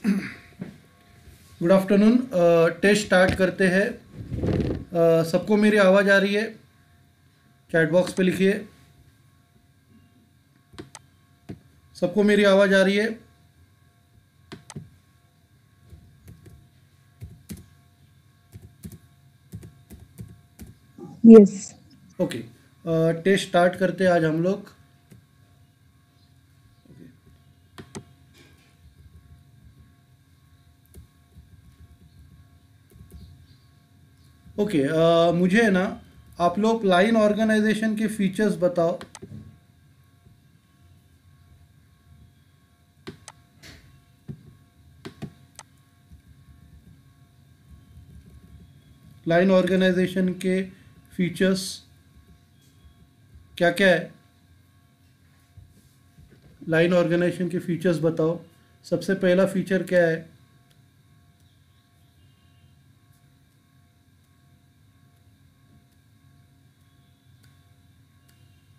Good afternoon. Test start करते हैं। सबको मेरी आवाज़ आ रही है? चैट बॉक्स पे लिखिए, सबको मेरी आवाज़ आ रही है? यस। ओके, टेस्ट स्टार्ट करते हैं आज हम लोग। ओके, मुझे ना आप लोग लाइन ऑर्गेनाइजेशन के फीचर्स बताओ। लाइन ऑर्गेनाइजेशन के फीचर्स क्या क्या है? लाइन ऑर्गेनाइजेशन के फीचर्स बताओ। सबसे पहला फीचर क्या है?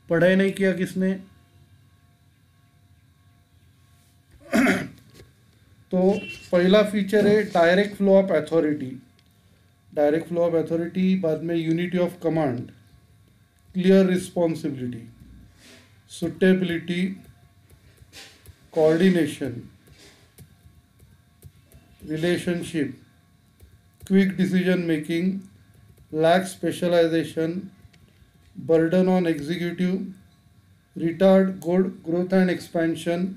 पढ़ाई नहीं किया किसने? तो पहला फीचर है direct flow of authority. Direct flow of authority, बाद में unity of command, clear responsibility, suitability, coordination, relationship, quick decision making, lack specialization, burden on executive, retard good growth and expansion,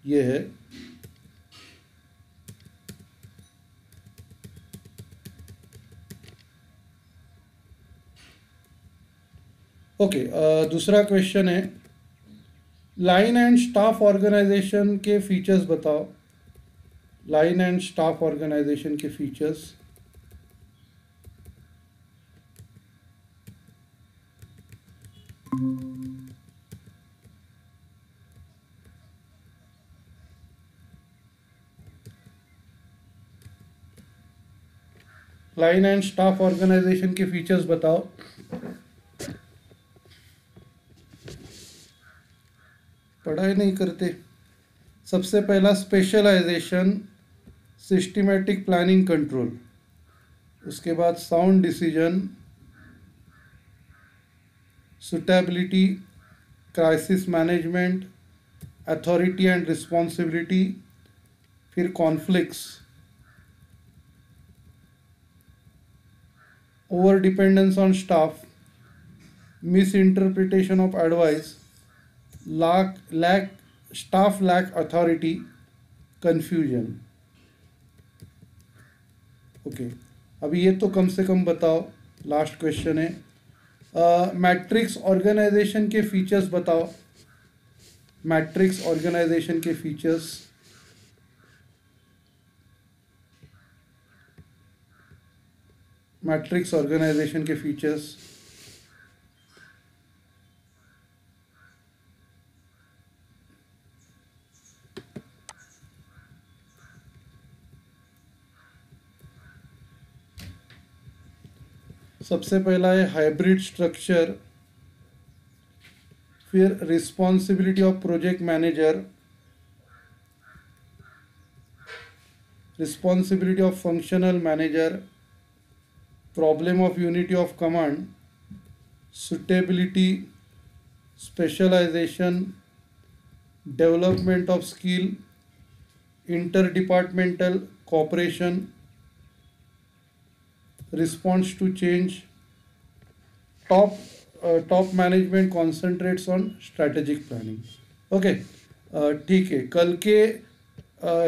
ये है। ओके, दूसरा question है line and staff organization के features बताओ। Line and staff organization के features. Line and staff organization के features बताओ। पढ़ाई नहीं करते। सबसे पहला स्पेशलाइजेशन, सिस्टमैटिक प्लानिंग कंट्रोल, उसके बाद sound decision, suitability, crisis management, authority and responsibility, फिर conflicts, over dependence on staff, misinterpretation of advice, lack staff lack authority, confusion. Okay, अभी ये तो कम से कम बताओ। लास्ट क्वेश्चन है मैट्रिक्स ऑर्गेनाइजेशन के फीचर्स बताओ। मैट्रिक्स ऑर्गेनाइजेशन के फीचर्स। मैट्रिक्स ऑर्गेनाइजेशन के फीचर्स। सबसे पहला है हाइब्रिड स्ट्रक्चर, फिर responsibility of project manager, responsibility of functional manager, problem of unity of command, suitability, specialisation, development of skill, interdepartmental cooperation, response to change, top management concentrates on strategic planning. Okay, ठीक है। कल के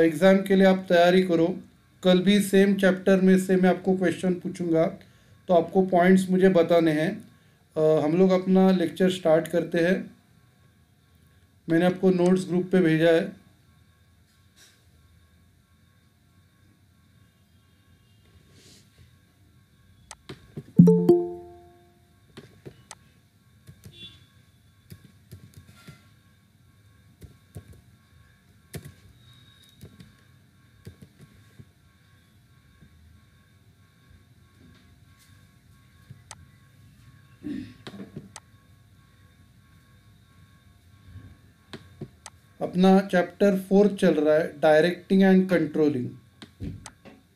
exam के लिए आप तैयारी करो। कल भी सेम चैप्टर में से मैं आपको क्वेश्चन पूछूंगा, तो आपको पॉइंट्स मुझे बताने हैं। हम लोग अपना लेक्चर स्टार्ट करते हैं। मैंने आपको नोट्स ग्रुप पे भेजा है। अपना चैप्टर 4 चल रहा है, directing and controlling,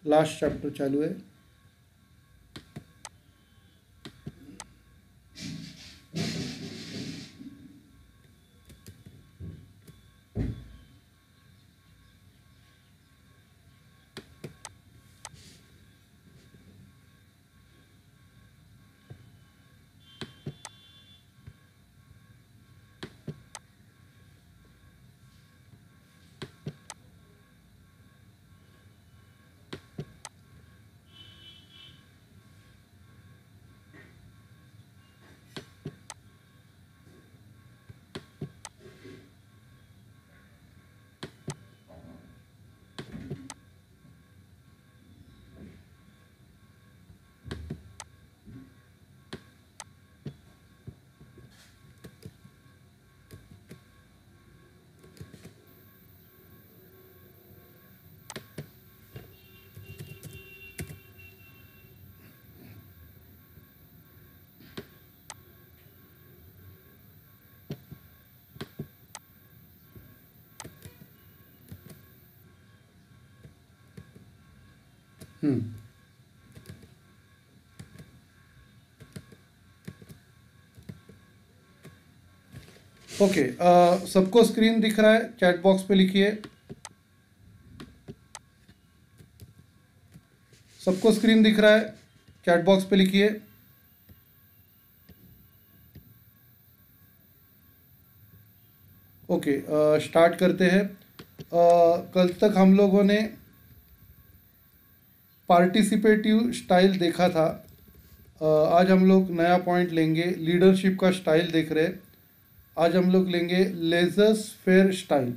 last chapter चालू है। ओके, सबको स्क्रीन दिख रहा है? चैट बॉक्स पे लिखिए। सबको स्क्रीन दिख रहा है? चैट बॉक्स पे लिखिए। ओके, स्टार्ट करते हैं। कल तक हम लोगों ने पार्टिसिपेटिव स्टाइल देखा था। आज हम लोग नया पॉइंट लेंगे, लीडरशिप का स्टाइल देख रहे हैं। आज हम लोग लेंगे laissez faire style.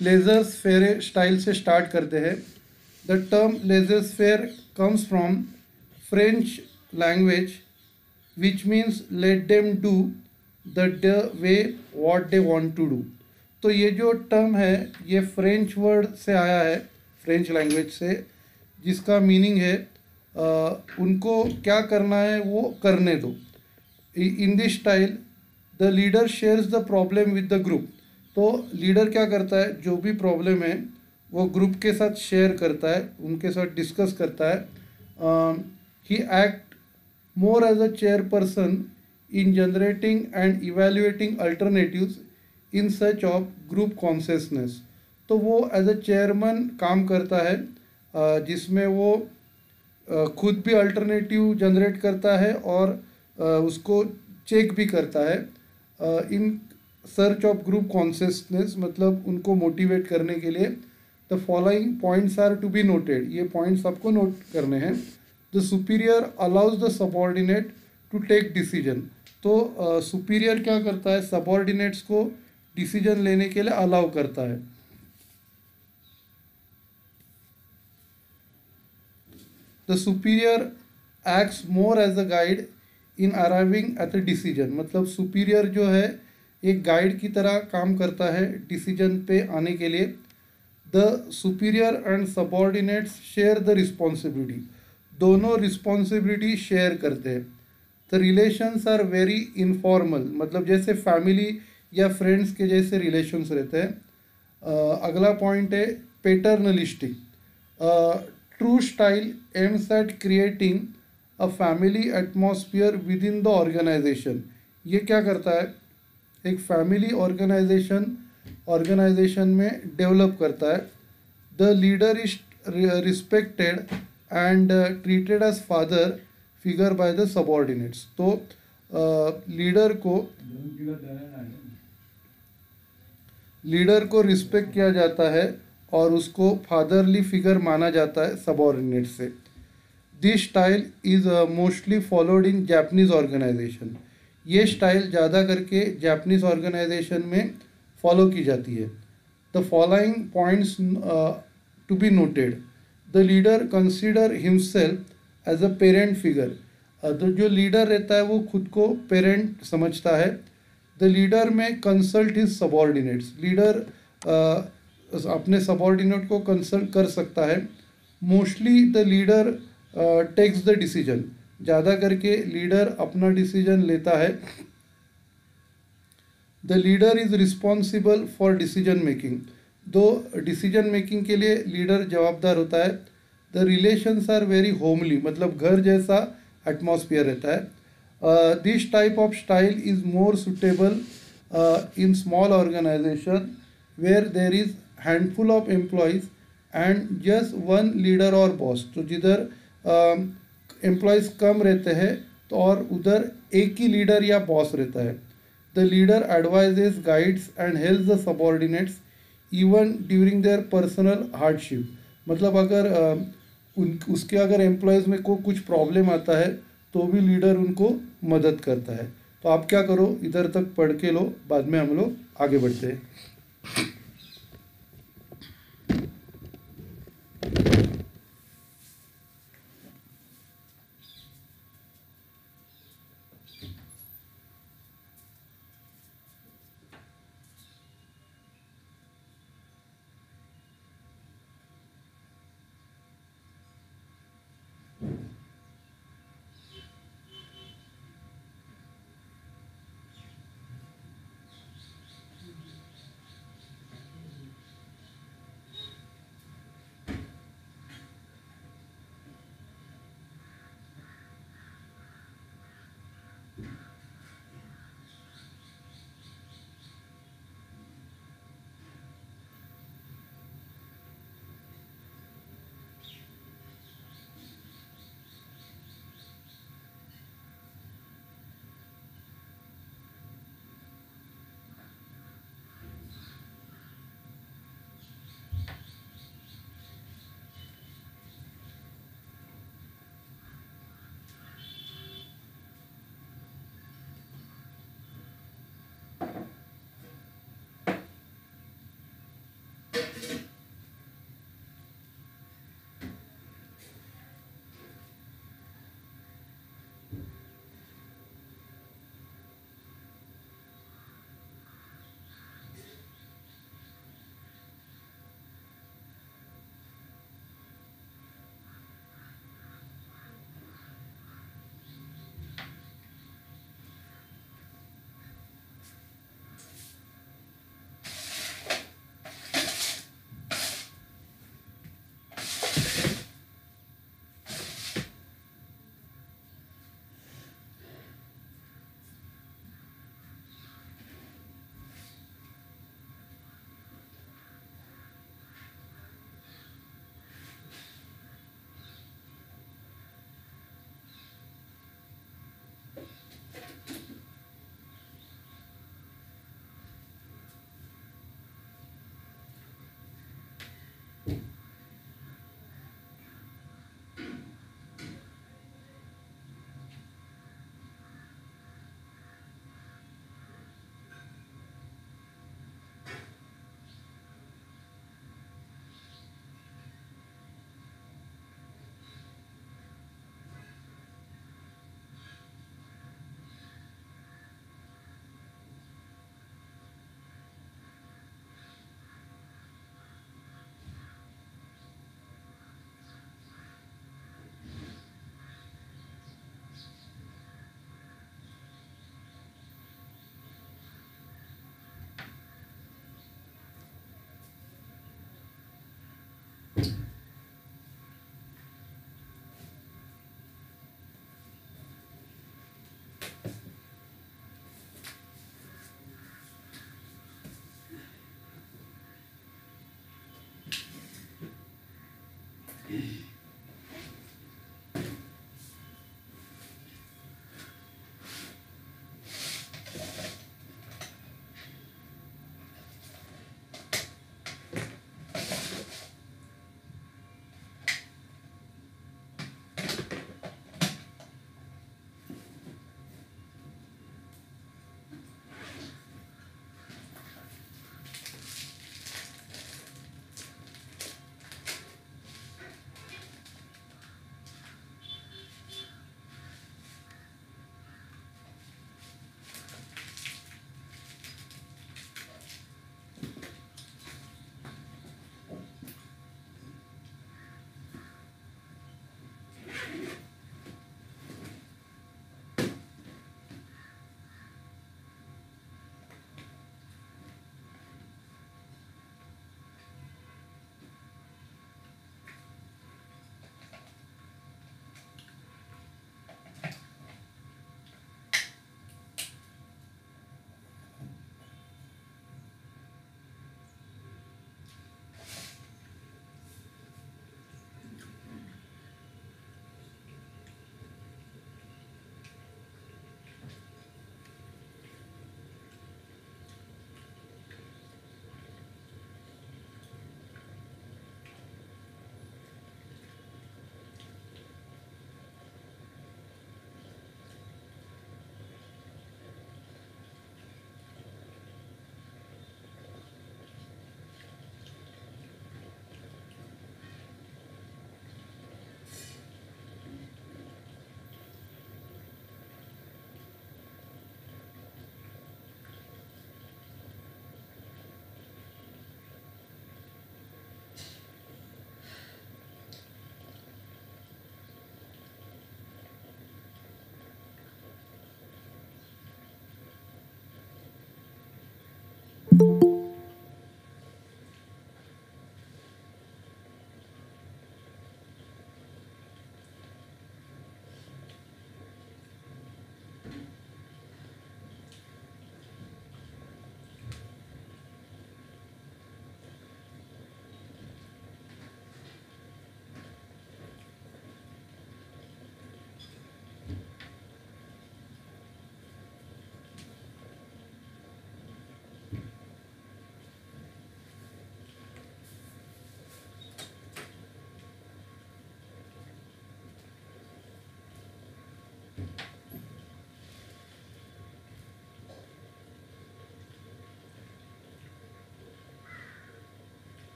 Laissez faire style से स्टार्ट करते हैं। The term laissez faire comes from French language which means let them do the way what they want to do. तो ये जो टर्म है ये फ्रेंच वर्ड से आया है, फ्रेंच लैंग्वेज से, जिसका मीनिंग है उनको क्या करना है वो करने दो। In this style the leader shares the problem with the group. तो लीडर क्या करता है, जो भी प्रॉब्लम है वो ग्रुप के साथ शेयर करता है, उनके साथ डिस्कस करता है। He act more as a chairperson in generating and evaluating alternatives in such of group consciousness. तो वो एज अ चेयरमैन काम करता है, जिसमें वो खुद भी अल्टरनेटिव जनरेट करता है और उसको चेक भी करता है। In search of group consciousness मतलब उनको मोटिवेट करने के लिए the following points are to be noted. ये पॉइंट्स आपको नोट करने हैं। The superior allows the subordinate to take decision. तो सुपीरियर क्या करता है, सबॉर्डिनेट्स को डिसीजन लेने के लिए अलाउ करता है। The superior acts more as a guide in arriving at a decision. मतलब सुपीरियर जो है एक गाइड की तरह काम करता है डिसीजन पे आने के लिए। The superior and subordinates share the responsibility. दोनों रिस्पॉन्सिबिलिटी शेयर करते हैं। The relations are very informal, मतलब जैसे फैमिली या फ्रेंड्स के जैसे रिलेशंस रहते हैं। अगला पॉइंट है paternalistic. True style aims at creating a family atmosphere within the organization. ये क्या करता है, एक फैमिली ऑर्गेनाइजेशन में डेवलप करता है। The leader is respected and treated as father figure by the subordinates. तो लीडर को रिस्पेक्ट किया जाता है और उसको फादरली फिगर माना जाता है सबॉर्डिनेट से। This style is mostly followed in Japanese organization. ये स्टाइल ज़्यादा करके जापानीज ऑर्गेनाइजेशन में फॉलो की जाती है। The following points to be noted. The leader consider himself as a parent figure. तो जो लीडर रहता है वो खुद को पेरेंट समझता है। The leader may consult his subordinates, leader अपने सबॉर्डिनेट को कंसल्ट कर सकता है। Mostly the leader takes the decision, ज़्यादा करके लीडर अपना डिसीजन लेता है। The leader is responsible for decision making, दो डिसीजन मेकिंग के लिए लीडर जवाबदार होता है। The relations are very homely, मतलब घर जैसा एटमॉस्फेयर रहता है। This type of style is more suitable in small organization where there is handful of employees and just one leader और बॉस। तो जिधर एम्प्लॉयज़ कम रहते हैं तो और उधर एक ही लीडर या बॉस रहता है। The leader advises, guides and helps the subordinates even during their personal hardship. मतलब अगर उसके अगर एम्प्लॉयज़ में को कुछ प्रॉब्लम आता है तो भी लीडर उनको मदद करता है। तो आप क्या करो, इधर तक पढ़ के लो, बाद में हम लोग आगे बढ़ते हैं।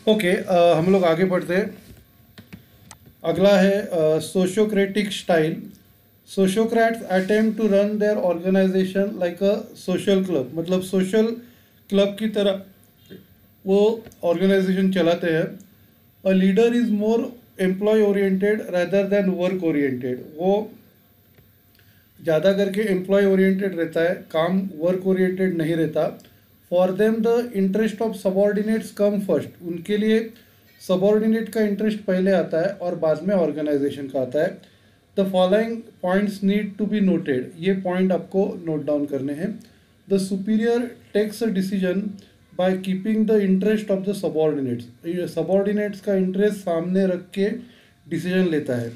ओके, हम लोग आगे बढ़ते हैं। अगला है sociocratic style. Sociocrats attempt to run their organisation like a social club, मतलब सोशल क्लब की तरह वो ऑर्गेनाइजेशन चलाते हैं। A leader is more employee oriented rather than work oriented. वो ज़्यादा करके एम्प्लॉय ओरिएंटेड रहता है, काम वर्क ओरिएंटेड नहीं रहता। For them the interest of subordinates come first. उनके लिए सबॉर्डिनेट का इंटरेस्ट पहले आता है और बाद में ऑर्गेनाइजेशन का आता है। The following points need to be noted. ये पॉइंट आपको नोट डाउन करने हैं। The superior takes a decision by keeping the interest of the subordinates. Subordinates का इंटरेस्ट सामने रख के डिसीजन लेता है।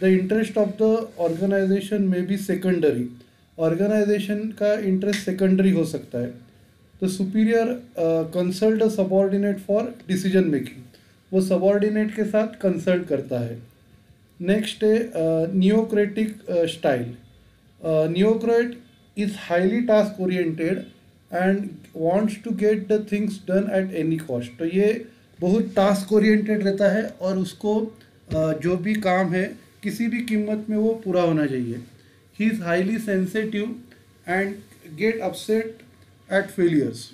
The interest of the organization may be secondary. Organization का इंटरेस्ट सेकेंडरी हो सकता है। The superior consult the subordinate for decision making. वो सबॉर्डिनेट के साथ कंसल्ट करता है। नेक्स्ट है neocratic style. Neocrat is highly task oriented and wants to get the things done at any cost. तो ये बहुत टास्क ओरिएंटेड रहता है और उसको जो भी काम है किसी भी कीमत में वो पूरा होना चाहिए। He is highly sensitive and get upset at failures.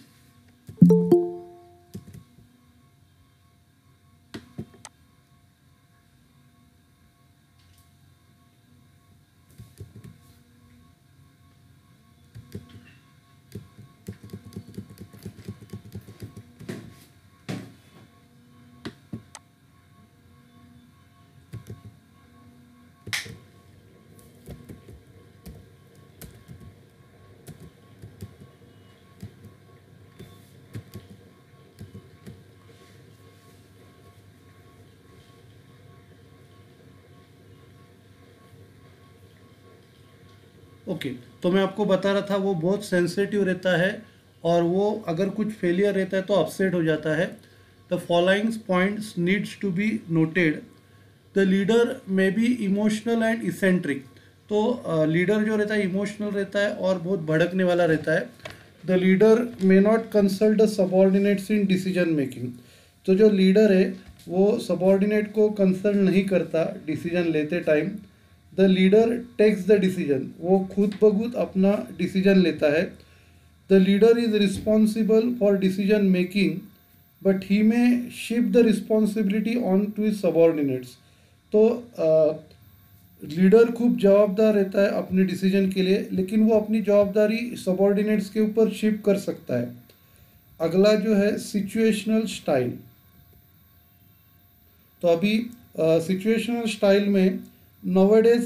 Okay, तो मैं आपको बता रहा था वो बहुत सेंसिटिव रहता है और वो अगर कुछ फेलियर रहता है तो अपसेट हो जाता है। The following points needs to be noted. The leader may be emotional and eccentric. तो लीडर जो रहता है इमोशनल रहता है और बहुत भड़कने वाला रहता है। The leader may not consult the subordinates in decision making. तो जो लीडर है वो सबॉर्डिनेट को कंसल्ट नहीं करता डिसीजन लेते time. The leader takes the decision. वो खुद ब खुद अपना डिसीजन लेता है। The leader is responsible for decision making but he may shift the responsibility on to his subordinates. तो लीडर खूब जवाबदार रहता है अपने डिसीजन के लिए, लेकिन वो अपनी जवाबदारी सबॉर्डिनेट्स के ऊपर शिफ्ट कर सकता है। अगला जो है सिचुएशनल स्टाइल। तो अभी सिचुएशनल स्टाइल में nowadays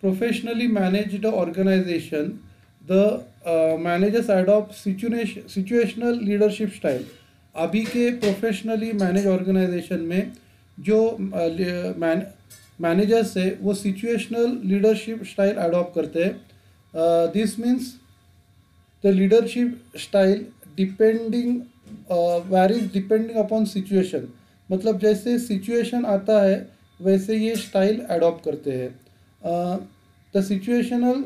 professionally managed organization, the managers adopt situational leadership style। अभी के प्रोफेशनली मैनेज ऑर्गेनाइजेशन में जो मैनेजर्स है वो सिचुएशनल लीडरशिप स्टाइल अडॉप्ट करते हैं। This means the leadership style depending varies depending upon situation. मतलब जैसे सिचुएशन आता है वैसे ये स्टाइल अडॉप्ट करते हैं। The situational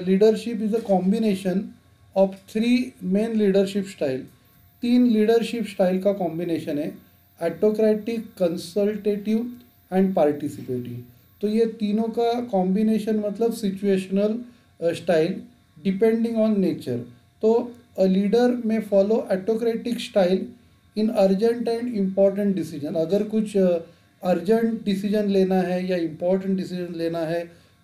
leadership is a combination of 3 main leadership style. 3 leadership style का कॉम्बिनेशन है, एटोक्रेटिक, कंसल्टेटिव एंड पार्टिसिपेटिव। तो ये तीनों का कॉम्बिनेशन मतलब situational style depending on nature. तो a leader may follow autocratic style in urgent and important decision. अगर कुछ अर्जेंट डिसीजन लेना है या इम्पोर्टेंट डिसीजन लेना है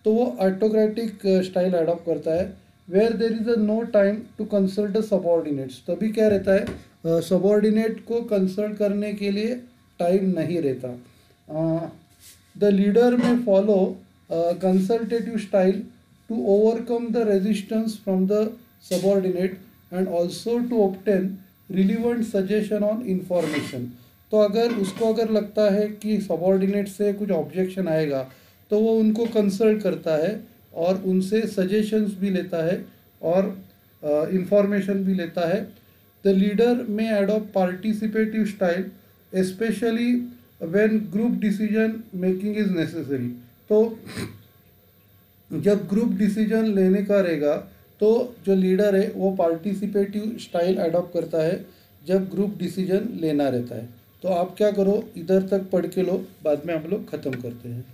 तो वो ऑटोक्रेटिक स्टाइल अडॉप्ट करता है। Where there is a no time to consult the subordinates. तभी क्या रहता है, सबॉर्डिनेट को कंसल्ट करने के लिए टाइम नहीं रहता। The leader may follow consultative style to overcome the resistance from the subordinate and also to obtain relevant suggestion on information. तो अगर उसको अगर लगता है कि सबॉर्डिनेट से कुछ ऑब्जेक्शन आएगा तो वो उनको कंसल्ट करता है और उनसे सजेशंस भी लेता है और इंफॉर्मेशन भी लेता है। द लीडर में adopt participative style specially when group decision making is necessary. तो जब ग्रुप डिसीजन लेने का रहेगा तो जो लीडर है वो पार्टिसिपेटिव स्टाइल अडॉप्ट करता है जब ग्रुप डिसीजन लेना रहता है। तो आप क्या करो, इधर तक पढ़ के लो, बाद में हम लोग ख़त्म करते हैं।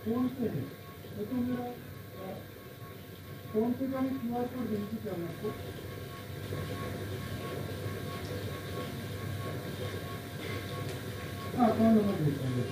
फोन पे है तो मेरा फोन पे का मैं QR कोड भेज दूँ आपको। हाँ, अकाउंट नंबर भेजता हूँ।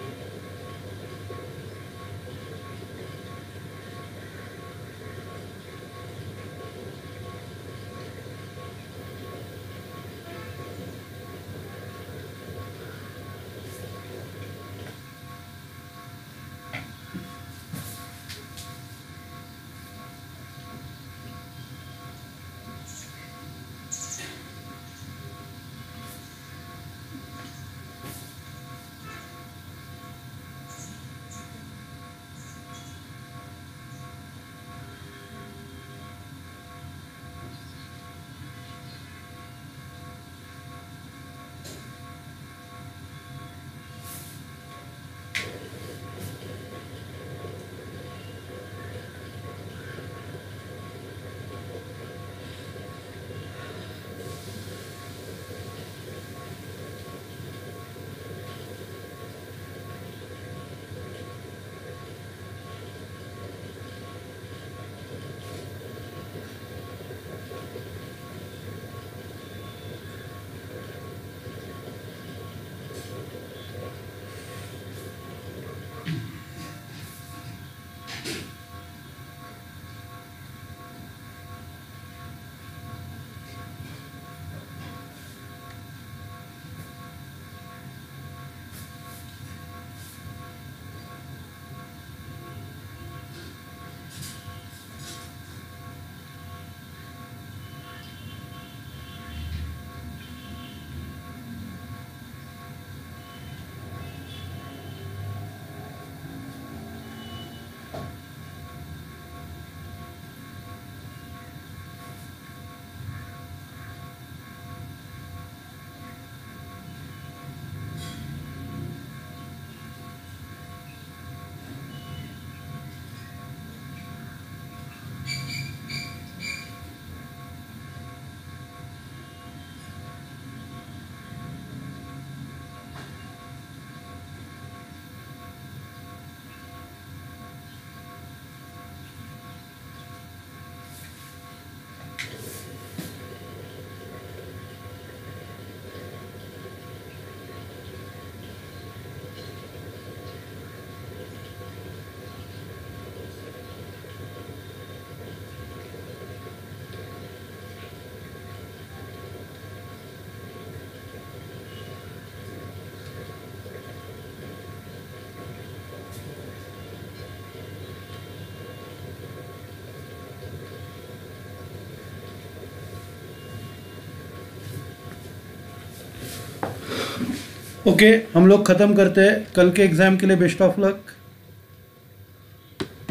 ओके, हम लोग ख़त्म करते हैं। कल के एग्ज़ाम के लिए बेस्ट ऑफ लक।